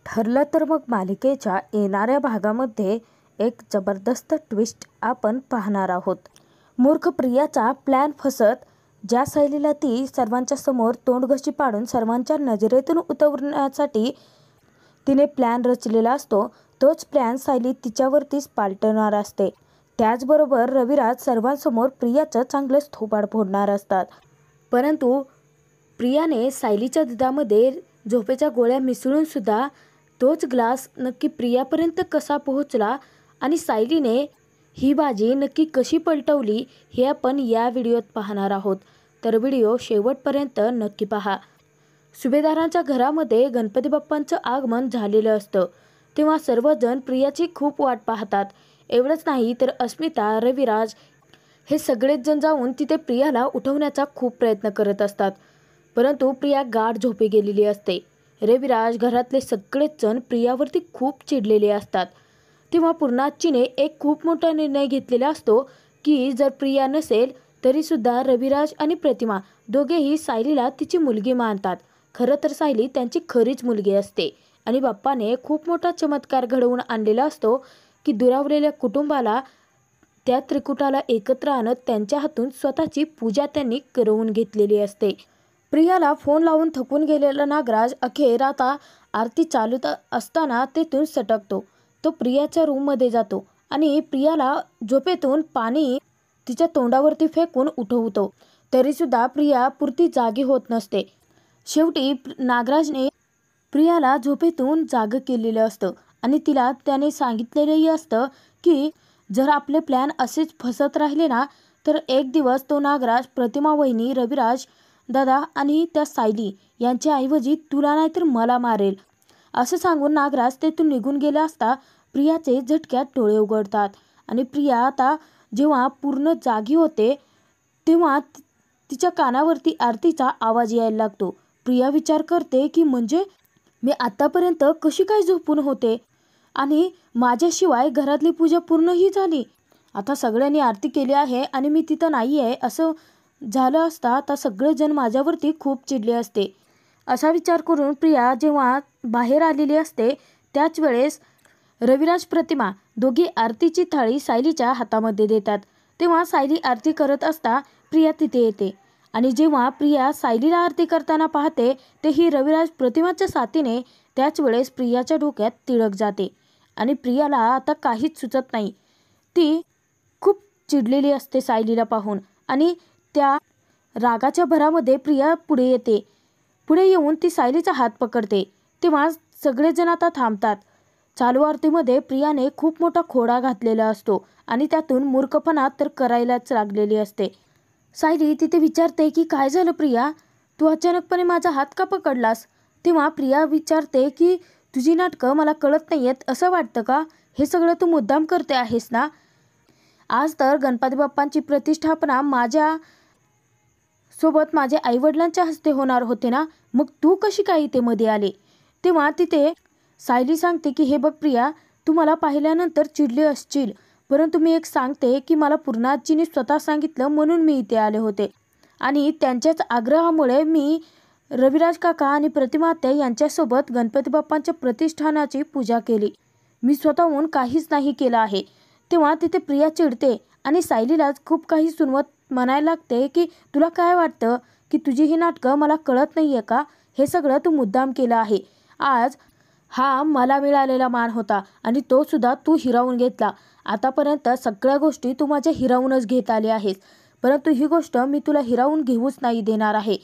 ठरलं तर मग मालिकेच्या येणाऱ्या भागामध्ये एक जबरदस्त ट्विस्ट आपण पाहणार आहोत. मूर्ख प्रियाचा प्लॅन फसत ज्या शैलीला ती सर्वांच्या समोर तोंडघशी पाडून सर्वांच्या नजरेतून उतरवण्यासाठी तिने प्लॅन रचलेला असतो, तोच प्लॅन सायली तिच्यावरतीच पालटवणार असते. त्याचबरोबर रविराज सर्वांसमोर प्रियाचं चांगलंच थोबाड फोडणार असतात. परंतु प्रियाने सायलीच्या दुधामध्ये झोपेच्या गोळ्या मिसळून सुद्धा तोच ग्लास नक्की प्रियापर्यंत कसा पोहोचला आणि सायलीने ही बाजी नक्की कशी पलटवली हे आपण या व्हिडिओत पाहणार आहोत. तर व्हिडिओ शेवटपर्यंत नक्की पहा. सुभेदारांच्या घरामध्ये गणपती बाप्पांचं आगमन झालेलं असतं, तेव्हा सर्वजण प्रियाची खूप वाट पाहतात. एवढंच नाही तर अस्मिता, रविराज हे सगळेच जण जाऊन तिथे प्रियाला उठवण्याचा खूप प्रयत्न करत असतात. परंतु प्रिया गाढ झोपी गेलेली असते. रविराज, घरातले सगळेच जण प्रियावरती खूप चिडलेले असतात. तेव्हा पूर्णाजीने एक खूप मोठा निर्णय घेतलेला असतो की जर प्रिया नसेल तरीसुद्धा रविराज आणि प्रतिमा दोघेही सायलीला तिची मुलगी मानतात. खरं तर सायली त्यांची खरीच मुलगी असते आणि बाप्पाने खूप मोठा चमत्कार घडवून आणलेला असतो की दुरावलेल्या कुटुंबाला, त्या त्रिकुटाला एकत्र आणत त्यांच्या हातून स्वतःची पूजा त्यांनी करवून घेतलेली असते. प्रियाला फोन लावून थकून गेलेला नागराज अखेर आता आरती चालू असताना तेथून सटकतो. तो प्रियाच्या रूममध्ये जातो आणि प्रियाला झोपेतून पाणी तिच्या तोंडावरती फेकून उठवतो. तरीसुद्धा प्रिया पुरती जागी होत नसते. शेवटी नागराजने प्रियाला झोपेतून जाग केलेलं असतं आणि तिला त्याने सांगितलेलंही असतं की जर आपले प्लॅन असेच फसत राहिले ना तर एक दिवस तो नागराज प्रतिमा वहिनी, रविराज दादा आणि त्या सायली यांच्या ऐवजी तुला नाही तर मला मारेल असं सांगून नागराज तेथून निघून गेला असता प्रियाचे झटक्यात डोळे उघडतात आणि प्रिया आता जेव्हा पूर्ण जागी होते तेव्हा तिच्या कानावरती आरतीचा आवाज यायला लागतो. प्रिया विचार करते की म्हणजे मी आतापर्यंत कशी काय झोपून होते आणि माझ्याशिवाय घरातली पूजा पूर्णही झाली. आता सगळ्यांनी आरती केली आहे आणि मी तिथं नाही आहे असं झालं असता तर सगळेजण माझ्यावरती खूप चिडले असते. असा विचार करून प्रिया जेव्हा बाहेर आलेली असते त्याच वेळेस रविराज, प्रतिमा दोघी आरतीची थाळी सायलीच्या हातामध्ये देतात. तेव्हा सायली आरती करत असता प्रिया तिथे येते आणि जेव्हा प्रिया सायलीला आरती करताना पाहते तेही रविराज, प्रतिमाच्या साथीने त्याच वेळेस प्रियाच्या डोक्यात तिळक जाते आणि प्रियाला आता काहीच सुचत नाही. ती खूप चिडलेली असते सायलीला पाहून आणि त्या रागाच्या भरामध्ये प्रिया पुढे येते. पुढे येऊन ती सायलीचा हात पकडते. तेव्हा सगळेजण आता थांबतात. चालू आरतीमध्ये प्रियाने खूप मोठा खोडा घातलेला असतो आणि त्यातून मूर्खपणा तर करायलाच लागलेली असते. सायली तिथे विचारते की काय झालं प्रिया, तू अचानकपणे माझा हात का पकडलास? तेव्हा प्रिया विचारते की तुझी नाटकं मला कळत नाही आहेत असं वाटतं का? हे सगळं तू मुद्दाम करते आहेस ना? आज तर गणपती बाप्पांची प्रतिष्ठापना माझ्या सोबत माझ्या आईवडिलांच्या हस्ते होणार होते ना, मग तू कशी काय इथे मध्ये आले? तेव्हा तिथे सायली सांगते की हे बघ प्रिया, तू मला पाहिल्यानंतर चिडली असशील, परंतु मी एक सांगते की मला पूर्णाजीने स्वतः सांगितलं म्हणून मी इथे आले होते आणि त्यांच्याच आग्रहामुळे मी रविराज काका आणि प्रतिमा आत्या यांच्यासोबत गणपती बाप्पांच्या प्रतिष्ठानाची पूजा केली. मी स्वतःहून काहीच नाही केलं आहे. तेव्हा तिथे प्रिया चिडते आणि सायलीलाच खूप काही सुनवत म्हणायला लागते की तुला काय वाटतं की तुझी ही नाटकं मला कळत नाही आहे का? हे सगळं तू मुद्दाम केलं आहे. आज हा मला मिळालेला मान होता आणि तो सुद्धा तू हिरावून घेतला. आतापर्यंत सगळ्या गोष्टी तू माझ्या हिरावूनच घेत आली आहेस, परंतु ही गोष्ट मी तुला हिरावून घेऊच नाही देणार आहे.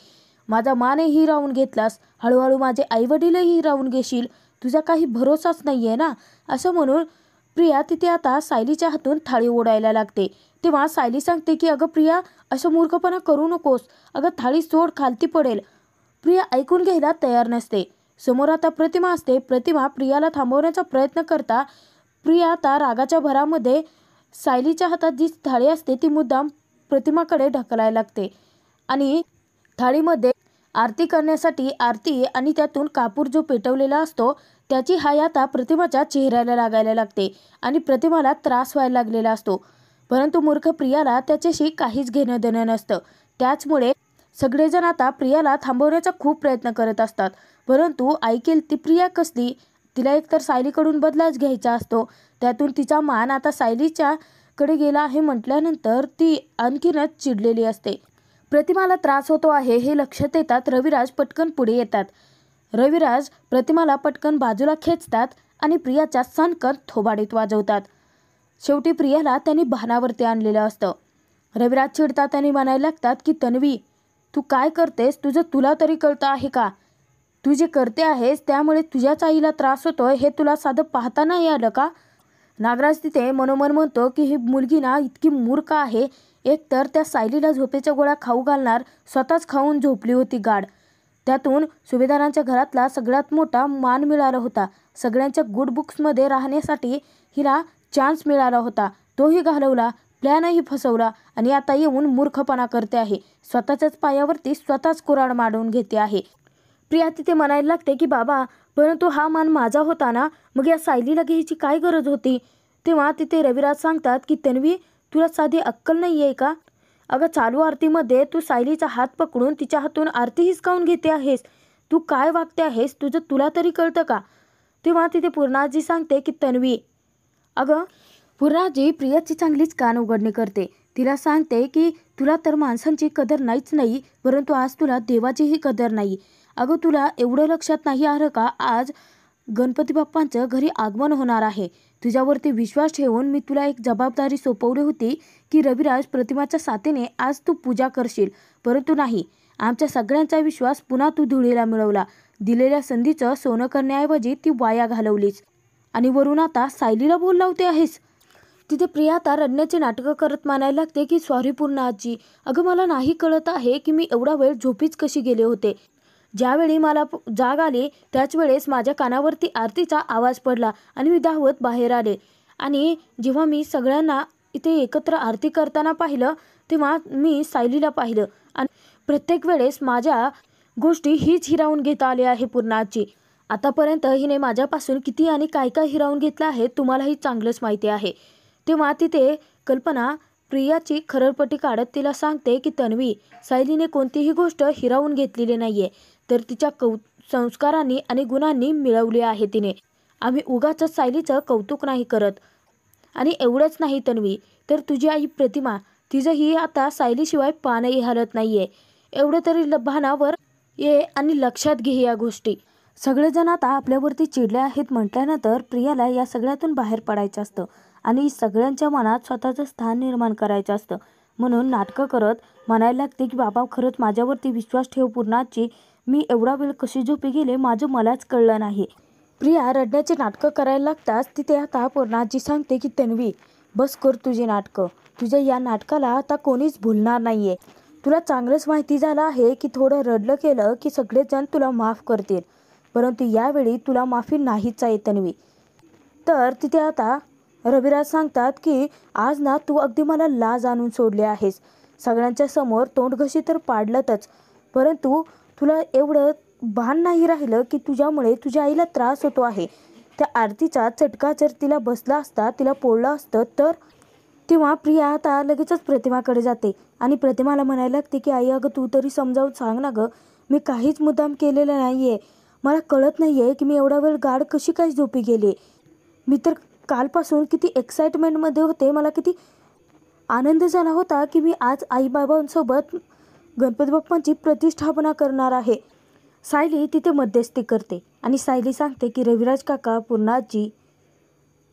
माझा मानही हिरावून घेतलास, हळूहळू माझे आईवडीलही हिरावून घेशील, तुझा काही भरोसाच नाही आहे ना असं म्हणून प्रिया तिथे आता सायलीच्या हातून थाळी ओढायला लागते. तेव्हा सायली सांगते की अगं प्रिया, असं मूर्खपणा करू नकोस, अगं थाळी सोड, खालती पडेल. प्रिया ऐकून घ्यायला तयार नसते. समोर आता प्रतिमा असते. प्रतिमा प्रियाला थांबवण्याचा प्रयत्न करता प्रिया आता रागाच्या भरामध्ये सायलीच्या हातात जी थाळी असते ती मुद्दाम प्रतिमाकडे ढकलायला लागते आणि थाळीमध्ये आरती करण्यासाठी आरती आणि त्यातून कापूर जो पेटवलेला असतो त्याची हाय आता प्रतिमाच्या चेहऱ्याला लागायला लागते आणि प्रतिमाला त्रास व्हायला लागलेला असतो. परंतु मूर्ख प्रियाला त्याच्याशी काहीच घेणं देणं नसतं. त्याचमुळे सगळेजण आता प्रियाला थांबवण्याचा खूप प्रयत्न करत असतात, परंतु ऐकेल ती प्रिया कसली. तिला एकतर सायलीकडून बदलाच घ्यायचा असतो, त्यातून तिचा मान आता सायलीच्याकडे गेला आहे म्हटल्यानंतर ती आणखीनच चिडलेली असते. प्रतिमाला त्रास होतो आहे हे लक्षात येतात रविराज पटकन पुढे येतात. रविराज प्रतिमाला पटकन बाजूला खेचतात आणि प्रियाच्या सणकन थोबाडीत वाजवतात. शेवटी प्रियाला त्यांनी भानावरती आणलेलं असतं. रविराज चिडतात आणि म्हणायला लागतात की तन्वी, तू काय करतेस? तुला तरी कळतं आहे का? तू जे करते आहेस त्यामुळे तुझ्याच आईला त्रास होतोय हे तुला साधं पाहता नाही आलं का? नागराज तिथे मनोमन म्हणतो की ही मुलगी ना इतकी मूर्ख आहे. एकतर त्या सायलीला झोपेच्या गोळ्या खाऊ घालणार, स्वतःच खाऊन झोपली होती गाढ. त्यातून सुभेदारांच्या घरातला सगळ्यात मोठा मान मिळाला होता. सगळ्यांच्या गुड बुक्समध्ये राहण्यासाठी हिला चान्स मिळाला होता, तोही घालवला, प्लॅनही फसवला आणि आता येऊन मूर्खपणा करते आहे. स्वतःच्याच पायावरती स्वतःच कुऱ्हाड मांडून घेते आहे. प्रिया तिथे म्हणायला लागते की बाबा, परंतु हा मान माझा होता ना, मग या सायलीला घ्यायची काय गरज होती? तेव्हा तिथे रविराज सांगतात की तन्वी, तुला साधी अक्कल नाही आहे का? अगं चालू आरतीमध्ये तू सायलीचा हात पकडून तिच्या हातून आरती हिसकावून घेते आहेस. तू काय वागते आहेस? तुला तरी कळतं का? तेव्हा तिथे पूर्णाजी सांगते की तन्वी, अगं पूर्णाजी प्रियाची चांगलीच कान उघडणी करते. तिला सांगते की तुला तर माणसांची कदर नाहीच नाही, परंतु आज तुला देवाचीही कदर नाही. अगं तुला एवढं लक्षात नाही आलं का? आज गणपती बाप्पांचं घरी आगमन होणार आहे. तुझ्यावरती विश्वास ठेवून मी तुला एक जबाबदारी सोपवली होती की रविराज प्रतिमाच्या साथीने आज तू पूजा करशील, परंतु नाही. आमच्या सगळ्यांचा विश्वास पुन्हा तू धुळीला मिळवला. दिलेल्या संधीचं सोनं करण्याऐवजी ती वाया घालवलीस आणि वरून आता सायलीला बोल लावते आहेस. तिथे प्रिया आता रडण्याची नाटकं करत म्हणायला लागते की सॉरी पूर्णा आजी, अगं मला नाही कळत आहे की मी एवढा वेळ झोपीच कशी गेले होते. ज्यावेळी मला जाग आली त्याच वेळेस माझ्या कानावरती आरतीचा आवाज पडला आणि मी धावत बाहेर आले आणि जेव्हा मी सगळ्यांना इथे एकत्र आरती करताना पाहिलं तेव्हा मी सायलीला पाहिलं आणि प्रत्येक वेळेस माझ्या गोष्टी हीच हिरावून घेता आल्या आहे पूर्णाची. आतापर्यंत हिने माझ्यापासून किती आणि काय काय हिरावून घेतलं आहे तुम्हालाही चांगलंच माहिती आहे. तेव्हा तिथे कल्पना प्रियाची खरडपट्टी काढत तिला सांगते की तन्वी, सायलीने कोणतीही गोष्ट हिरावून घेतलेली नाहीये, तर तिच्या संस्कारांनी आणि गुणांनी मिळवली आहे तिने. आम्ही उगाच सायलीचं कौतुक नाही करत. आणि एवढंच नाही तन्वी, तर तुझी आई प्रतिमा, तिचंही आता सायलीशिवाय पानही हलत नाहीये. एवढं तरी भानावर ये आणि लक्षात घे या गोष्टी. सगळेजण आता आपल्यावरती चिडले आहेत म्हटल्यानंतर प्रियाला या सगळ्यातून बाहेर पडायचं असतं आणि सगळ्यांच्या मनात स्वतःचं स्थान निर्माण करायचं असतं. म्हणून नाटकं करत म्हणायला लागते की बाबा खरंच माझ्यावरती विश्वास ठेव पूर्णाची, मी एवढा वेळ कशी झोपी गेले माझं मलाच कळलं नाही. प्रिया रडण्याची नाटकं करायला लागताच तिथे आता पूर्णाजी सांगते की तन्वी, बस कर तुझी नाटकं. तुझ्या या नाटकाला आता कोणीच भुलणार नाहीये. तुला चांगलंच माहिती झालं आहे की थोडं रडलं केलं की सगळेजण तुला माफ करतील, परंतु यावेळी तुला माफी नाहीच आहे तन्वी. तर तिथे आता रविराज सांगतात की आज ना तू अगदी मला लाज आणून सोडले आहेस. सगळ्यांच्या समोर तोंडघशी तर पाडलंच, परंतु तुला एवढं भान नाही राहिलं की तुझ्यामुळे तुझ्या आईला त्रास होतो आहे. त्या आरतीचा चटका जर तिला बसला असता, तिला पोळलं असतं तर. तेव्हा प्रिया आता लगेचच प्रतिमाकडे जाते आणि प्रतिमाला म्हणायला लागते की आई अगं तू तरी समजावून सांग ना गं, मी काहीच मुद्दाम केलेलं नाहीये. मला कळत नाहीये की मी एवढा वेळ गाढ कशी काय झोपी गेले. मी तर कालपासून किती एक्साइटमेंटमध्ये होते. मला किती आनंद झाला होता की मी आज आईबाबांसोबत गणपती बाप्पांची प्रतिष्ठापना करणार आहे. सायली तिथे मध्यस्थी करते आणि सायली सांगते की रविराज काका, पूर्णाजी,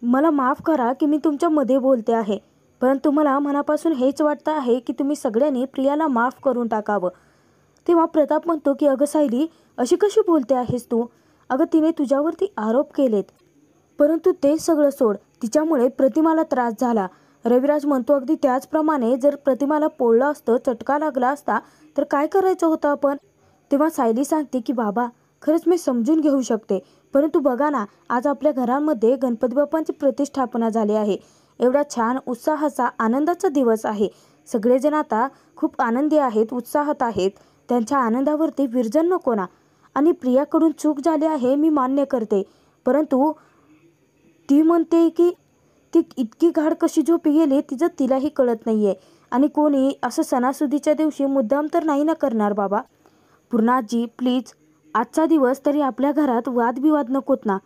मला माफ करा की मी तुमच्यामध्ये बोलते आहे, परंतु मला मनापासून हेच वाटतं आहे की तुम्ही सगळ्यांनी प्रियाला माफ करून टाकावं. तेव्हा प्रताप म्हणतो की अगं सायली, अशी कशी बोलते आहेस तू? अगं तिने तुझ्यावरती आरोप केलेत, परंतु ते सगळं सोड, तिच्यामुळे प्रतिमाला त्रास झाला. रविराज म्हणतो अगदी त्याचप्रमाणे जर प्रतिमाला पोळलं असतं, चटका लागला असता तर काय करायचं होतं आपण? तेव्हा सायली सांगते की बाबा खरंच मी समजून घेऊ शकते, परंतु बघा ना आज आपल्या घरांमध्ये गणपती बाप्पांची प्रतिष्ठापना झाली आहे. एवढा छान उत्साहाचा आनंदाचा दिवस आहे. सगळेजण आता खूप आनंदी आहेत, उत्साहात आहेत. त्यांच्या आनंदावरती विरजन नको ना. आणि प्रियाकडून चूक झाली आहे मी मान्य करते, परंतु ती म्हणते की ती इतकी गाढ कशी झोपी गेली तिचं तिलाही कळत नाहीये. आणि कोणी असं सणासुदीच्या दिवशी मुद्दाम तर नाही ना करणार बाबा. पूर्णाजी प्लीज, आजचा दिवस तरी आपल्या घरात वादविवाद नकोत ना.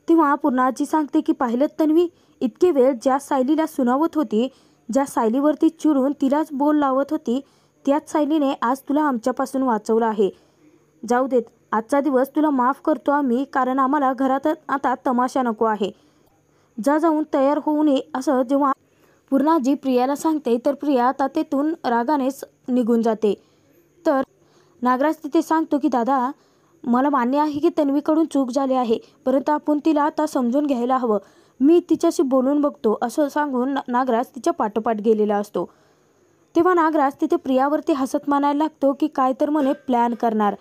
तेव्हा पूर्णाजी सांगते की पाहिलं तन्वी, इतके वेळ ज्या सायलीला सुनावत होती, ज्या सायलीवरती चिडून तिलाच बोल लावत होती, त्याच सायलीने आज तुला आमच्यापासून वाचवलं आहे. जाऊ देत, आजचा दिवस तुला माफ करतो आम्ही, कारण आम्हाला घरात आता तमाशा नको आहे. जा, जाऊन तयार होऊन ये. असं जेव्हा पूर्णाजी प्रियाला सांगते तर प्रिया आता तेथून रागानेच निघून जाते. तर नागराज तिथे सांगतो की दादा, मला मान्य आहे की तन्वीकडून चूक झाली आहे, परंतु आपण तिला आता समजून घ्यायला हवं. मी तिच्याशी बोलून बघतो. असं सांगून नागराज तिच्या पाठोपाठ गेलेला असतो. तेव्हा नागराज तिथे प्रियावरती हसत म्हणायला लागतो की काय तर म्हणे प्लॅन करणार.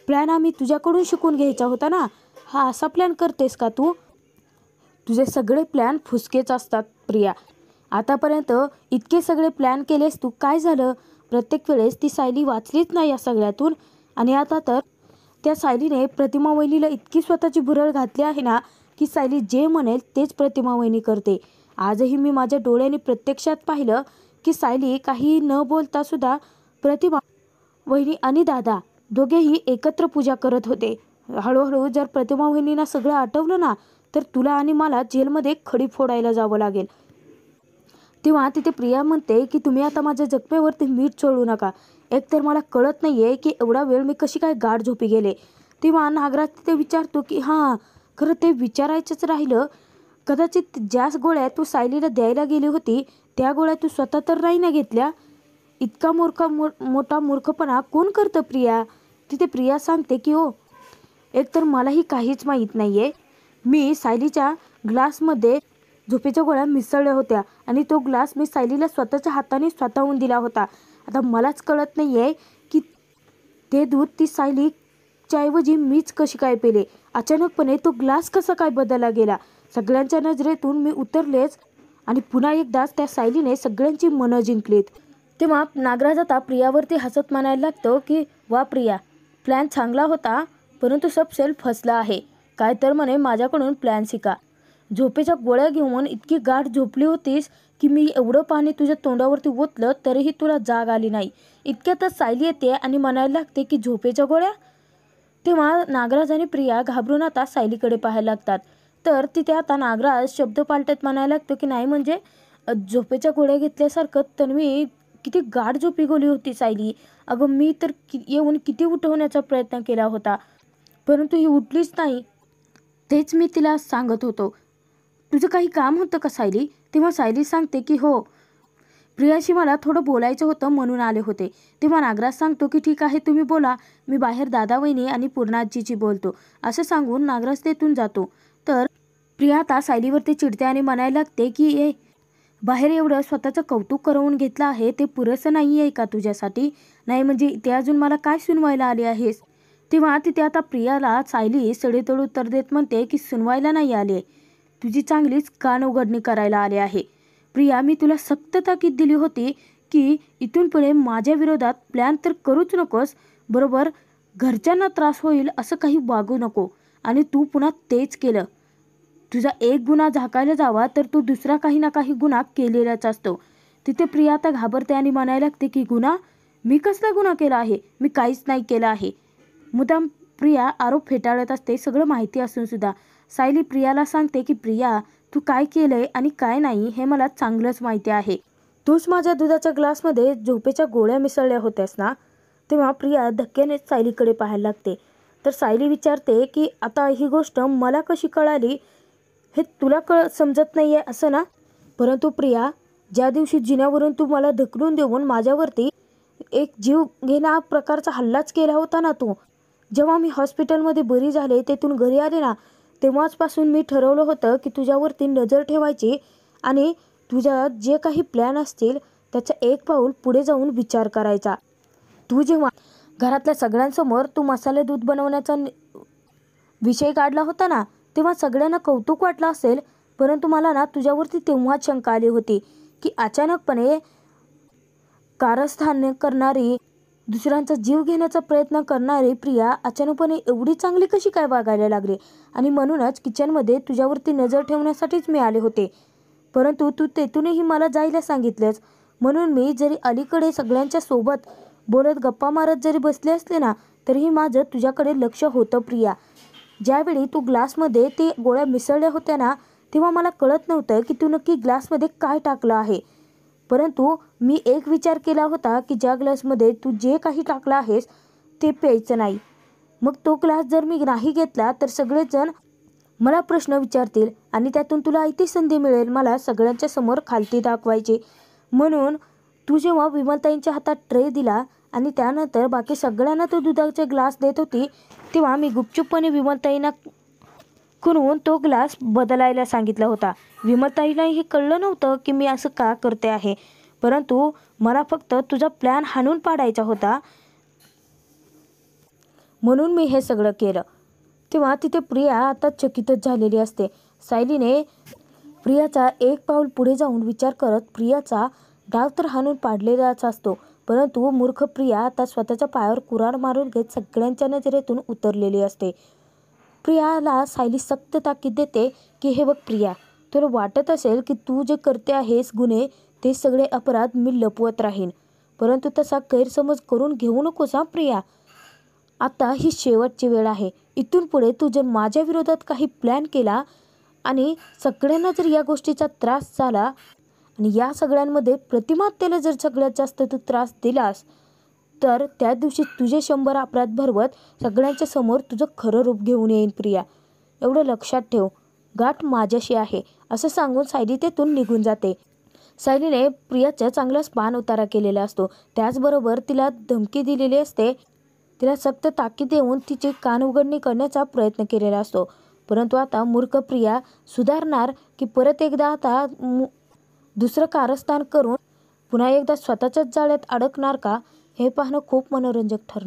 प्लॅन आम्ही तुझ्याकडून शिकून घ्यायचा होता ना, हा असा प्लॅन करतेस का तू? तुझे सगळे प्लॅन फुसकेच असतात प्रिया. आतापर्यंत इतके सगळे प्लॅन केलेस तू, काय झालं? प्रत्येक वेळेस ती सायली वाचलीच नाही या सगळ्यातून. आणि आता तर त्या सायलीने प्रतिमा वहिनीला इतकी स्वतःची भुरळ घातली आहे ना की सायली जे म्हणेल तेच प्रतिमा वहिनी करते. आजही मी माझ्या डोळ्यांनी प्रत्यक्षात पाहिलं की सायली काही न बोलता सुद्धा प्रतिमा वहिनी आणि दादा दोघेही एकत्र पूजा करत होते. हळूहळू जर प्रतिमा वहिनींना सगळं आठवलं ना तर तुला आणि मला जेलमध्ये खडी फोडायला जावं लागेल. तेव्हा तिथे प्रिया म्हणते की तुम्ही आता माझ्या जखमेवरती मीठ चोळू नका. एकतर मला कळत नाही आहे की एवढा वेळ मी कशी काय गाढ झोपी गेले. तेव्हा नागराज तिथे विचारतो की हां, खरं ते विचारायचंच राहिलं, कदाचित ज्या गोळ्या तू सायलीला द्यायला गेली होती त्या गोळ्या तू स्वतः तर नाही ना घेतल्या? इतका मोठा मूर्खपणा कोण करतं प्रिया? तिथे प्रिया सांगते की हो, एकतर मलाही काहीच माहीत नाही आहे. मी सायलीच्या ग्लासमध्ये झोपेच्या गोळ्या मिसळल्या होत्या आणि तो ग्लास मी सायलीला स्वतःच्या हाताने स्वतःहून दिला होता. आता मलाच कळत नाही आहे की ते दूध ती सायलीच्या ऐवजी मीच कशी काय पेले. अचानकपणे तो ग्लास कसा काय बदलला गेला. सगळ्यांच्या नजरेतून मी उतरलेच आणि पुन्हा एकदाच त्या सायलीने सगळ्यांची मनं जिंकलीत. तेव्हा नागराज आता प्रियावरती हसत म्हणायला लागतो की वा प्रिया, प्लॅन चांगला होता, परंतु सब सेल फसला आहे. काय तर म्हणे माझ्याकडून प्लॅन शिका. झोपेच्या गोळ्या घेऊन इतकी गाढ झोपली होतीस की मी एवढं पाणी तुझ्या तोंडावरती ओतलं तरीही तुला जाग आली नाही. इतक्यातच सायली येते आणि म्हणायला लागते की झोपेच्या गोळ्या. तेव्हा नागराज आणि प्रिया घाबरून आता सायलीकडे पाहायला लागतात. तर तिथे आता नागराज शब्द पालटत म्हणायला लागतो की नाही म्हणजे झोपेच्या गोळ्या घेतल्यासारखं तन्वी किती गाढ झोपी गेली होती सायली. अगं मी तर येऊन किती उठवण्याचा प्रयत्न केला होता, परंतु ही उठलीच नाही. तेच मी तिला सांगत होतो. तुझं काही काम होतं का सायली? तेव्हा सायली सांगते की हो, प्रियाशी मला थोडं बोलायचं होतं म्हणून आले होते. तेव्हा नागराज सांगतो की ठीक आहे, तुम्ही बोला, मी बाहेर दादा वहिनी आणि पूर्णाजीची बोलतो. असं सांगून नागराज तेथून जातो. तर प्रिया आता सायलीवरती चिडते आणि म्हणायला लागते की बाहेर एवढं स्वतःचं कौतुक करवून घेतलं आहे, ते पुरेसं नाही आहे का तुझ्यासाठी? नाही म्हणजे ते अजून मला काय सुनवायला आले आहेस? तेव्हा तिथे आता प्रियाला सायली सडेतोड उत्तर देत म्हणते की सुनवायला नाही आले, तुझी चांगलीच कान उघडणी करायला आले आहे. प्रिया, मी तुला सक्त ताकीद दिली होती की इथून पुढे माझ्या विरोधात प्लॅन तर करूच नकोस, बरोबर घरच्यांना त्रास होईल असं काही वागू नको. आणि तू पुन्हा तेच केलं. तुझा एक गुन्हा झाकायला जावा तर तू दुसरा काही ना काही गुन्हा केलेलाच असतो. तिथे प्रिया आता घाबरते आणि म्हणायला लागते की गुन्हा? मी कसला गुन्हा केला आहे? मी काहीच नाही केलं आहे. मुद्दाम प्रिया आरोप फेटाळत असते. सगळं माहिती असून सुद्धा सायली प्रियाला सांगते की प्रिया, तू काय केलंय आणि काय नाही हे मला चांगलंच माहिती आहे. तूच माझ्या दुधाच्या ग्लासमध्ये झोपेच्या गोळ्या मिसळल्या होत्यास ना? तेव्हा प्रिया धक्क्याने सायलीकडे पाहायला लागते. तर सायली विचारते की आता ही गोष्ट मला कशी कळाली हे तुला समजत नाही आहे असं ना? परंतु प्रिया, ज्या दिवशी जिन्यावरून तू मला ढकलून देऊन माझ्यावरती एक जीव घेणा प्रकारचा हल्लाच केला होता ना तू, जेव्हा मी हॉस्पिटलमध्ये बरी झाले तेथून घरी आले ना, तेव्हाचपासून मी ठरवलं होतं की तुझ्यावरती नजर ठेवायची आणि तुझ्या जे काही प्लॅन असतील त्याचा एक पाऊल पुढे जाऊन विचार करायचा. तू जेव्हा घरातल्या सगळ्यांसमोर तू मसाले दूध बनवण्याचा विषय काढला होता ना, तेव्हा सगळ्यांना कौतुक वाटलं असेल, परंतु मला ना तुझ्यावरती तेव्हाच शंका आली होती की अचानकपणे कारस्थान करणारी, दुसऱ्यांचा जीव घेण्याचा प्रयत्न करणारी प्रिया अचानकपणे एवढी चांगली कशी काय वागायला लागली. आणि म्हणूनच किचनमध्ये तुझ्यावरती नजर ठेवण्यासाठीच मी आले होते, परंतु तू तेथूनही मला जायला सांगितलंस. म्हणून मी जरी अलीकडे सगळ्यांच्या सोबत बोलत गप्पा मारत जरी बसले असले ना, तरीही माझं तुझ्याकडे लक्ष होतं प्रिया. ज्यावेळी तू ग्लासमध्ये ते गोळ्या मिसळल्या होत्या ना, तेव्हा मला कळत नव्हतं की तू नक्की ग्लासमध्ये काय टाकलं आहे. परंतु मी एक विचार केला होता की ज्या ग्लासमध्ये तू जे काही टाकलं आहेस ते प्यायचं नाही. मग तो ग्लास जर मी नाही घेतला तर सगळेजण मला प्रश्न विचारतील आणि त्यातून तुला ऐती संधी मिळेल मला सगळ्यांच्या समोर खालती दाखवायची. म्हणून तू जेव्हा विमलताईंच्या हातात ट्रे दिला आणि त्यानंतर बाकी सगळ्यांना तो दुधाचे ग्लास देत होती, तेव्हा मी गुपचूपपणे विमलताईंना करून तो ग्लास बदलायला सांगितला होता. विमलताईला हे कळलं नव्हतं की मी असं का करते आहे, परंतु मला फक्त तुझा प्लॅन हाणून पाडायचा होता, म्हणून मी हे सगळं केलं. तेव्हा तिथे प्रिया आता चकितच झालेली असते. सायलीने प्रियाचा एक पाऊल पुढे जाऊन विचार करत प्रियाचा डाव तर हाणून पाडलेलाच असतो, परंतु मूर्ख प्रिया आता स्वतःच्या पायावर कुऱ्हाड मारून घेत सगळ्यांच्या नजरेतून उतरलेली असते. प्रियाला सायली सक्त ताकीद देते की हे बघ प्रिया, तुला वाटत असेल की तू जे करते आहेस गुन्हे ते सगळे अपराध मी लपवत राहीन, परंतु तसा गैरसमज करून घेऊ नकोस हां प्रिया. आता ही शेवटची वेळ आहे. इथून पुढे तू जर माझ्या विरोधात काही प्लॅन केला आणि सगळ्यांना जर या गोष्टीचा त्रास झाला आणि या सगळ्यांमध्ये प्रतिमातेला जर सगळ्यात जास्त तू त्रास दिलास तर त्या दिवशी तुझे 100 अपराध भरवत सगळ्यांच्या समोर तुझं खरं रूप घेऊन येईन प्रिया. एवढं लक्षात ठेव, गाठ माझ्याशी आहे, असं सांगून सायली तेथून निघून जाते. सायलीने प्रियाचा चांगलाच पान उतारा केलेला असतो, त्याचबरोबर तिला धमकी दिलेली असते. तिला सक्त ताकीद देऊन तिची कानउघडणी करण्याचा प्रयत्न केलेला असतो. परंतु आता मूर्ख प्रिया सुधारणार की परत एकदा आता दुसरं कारस्थान करून पुन्हा एकदा स्वतःच्याच जाळ्यात अडकणार का, हे पाहणं खूप मनोरंजक ठरणार.